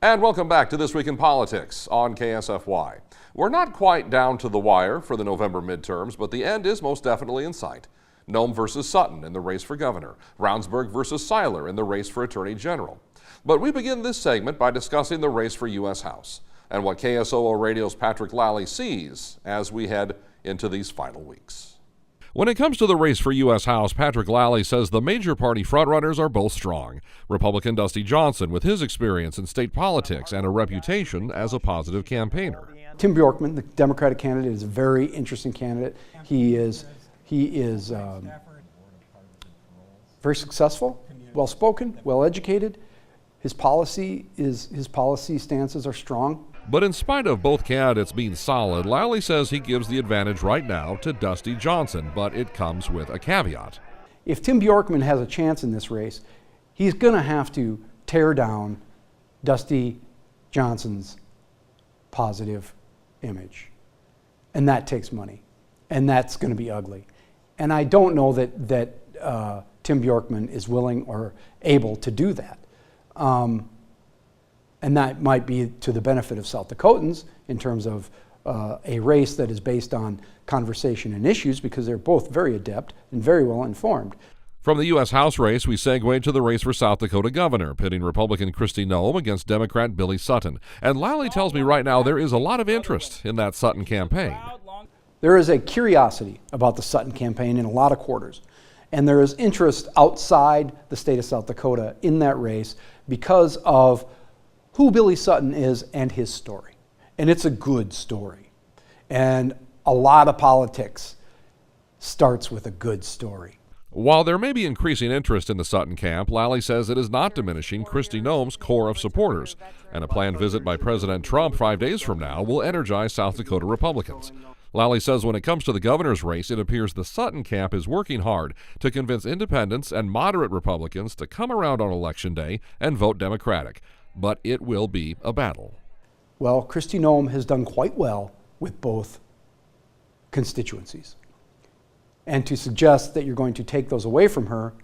And welcome back to This Week in Politics on KSFY. We're not quite down to the wire for the November midterms, but the end is most definitely in sight. Nome versus Sutton in the race for governor. Ravnsborg versus Seiler in the race for attorney general. But we begin this segment by discussing the race for U.S. House and what KSOO Radio's Patrick Lalley sees as we head into these final weeks. When it comes to the race for U.S. House, Patrick Lalley says the major party frontrunners are both strong. Republican Dusty Johnson, with his experience in state politics and a reputation as a positive campaigner. Tim Bjorkman, the Democratic candidate, is a very interesting candidate. He is very successful, well-spoken, well-educated. His policy stances are strong. But in spite of both candidates being solid, Lalley says he gives the advantage right now to Dusty Johnson, but it comes with a caveat. If Tim Bjorkman has a chance in this race, he's going to have to tear down Dusty Johnson's positive image. And that takes money. And that's going to be ugly. And I don't know that Tim Bjorkman is willing or able to do that. And that might be to the benefit of South Dakotans in terms of a race that is based on conversation and issues, because they're both very adept and very well informed. From the U.S. House race, we segue to the race for South Dakota governor, pitting Republican Kristi Noem against Democrat Billy Sutton. And Lalley tells me right now there is a lot of interest in that Sutton campaign. There is a curiosity about the Sutton campaign in a lot of quarters. And there is interest outside the state of South Dakota in that race because of who Billy Sutton is and his story. And it's a good story. And a lot of politics starts with a good story. While there may be increasing interest in the Sutton camp, Lalley says it is not diminishing Kristi Noem's core of supporters. And a planned visit by President Trump 5 days from now will energize South Dakota Republicans. Lalley says when it comes to the governor's race, it appears the Sutton camp is working hard to convince independents and moderate Republicans to come around on Election Day and vote Democratic. But it will be a battle. Well, Kristi Noem has done quite well with both constituencies. And to suggest that you're going to take those away from her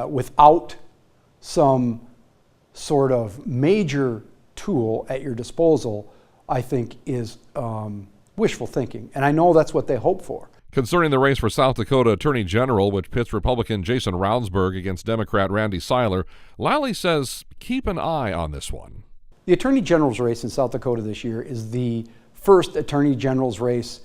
without some sort of major tool at your disposal, I think is wishful thinking. And I know that's what they hope for. Concerning the race for South Dakota Attorney General, which pits Republican Jason Ravnsborg against Democrat Randy Seiler, Lalley says keep an eye on this one. The Attorney General's race in South Dakota this year is the first Attorney General's race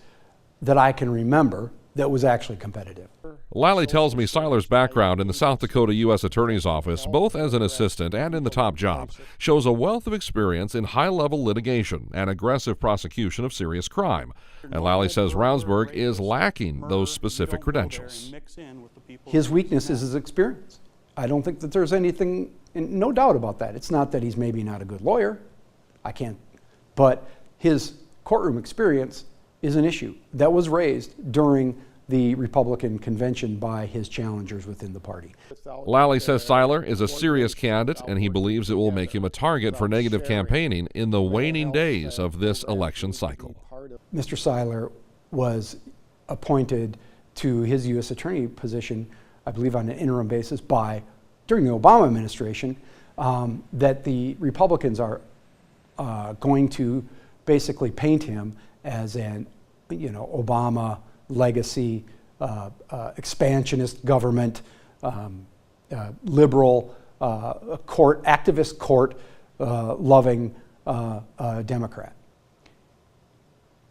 that I can remember that was actually competitive. Lalley tells me Seiler's background in the South Dakota U.S. Attorney's Office, both as an assistant and in the top job, shows a wealth of experience in high-level litigation and aggressive prosecution of serious crime. And Lalley says Ravnsborg is lacking those specific credentials. His weakness is his experience. I don't think that there's anything, no doubt about that. It's not that he's maybe not a good lawyer. But his courtroom experience is an issue that was raised during the Republican convention by his challengers within the party. Lalley says Seiler is a serious candidate, and he believes it will make him a target for negative campaigning in the waning days of this election cycle. Mr. Seiler was appointed to his U.S. Attorney position, I believe on an interim basis, during the Obama administration, that the Republicans are going to basically paint him as an Obama legacy, expansionist government, liberal, activist court loving Democrat.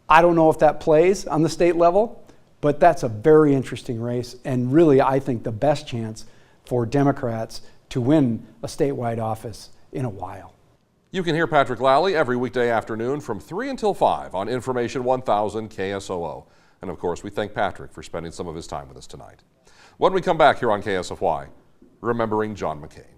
I don't know if that plays on the state level, but that's a very interesting race, and really I think the best chance for Democrats to win a statewide office in a while. You can hear Patrick Lalley every weekday afternoon from 3 until 5 on Information 1000 KSOO. And of course, we thank Patrick for spending some of his time with us tonight. When we come back here on KSFY, remembering John McCain.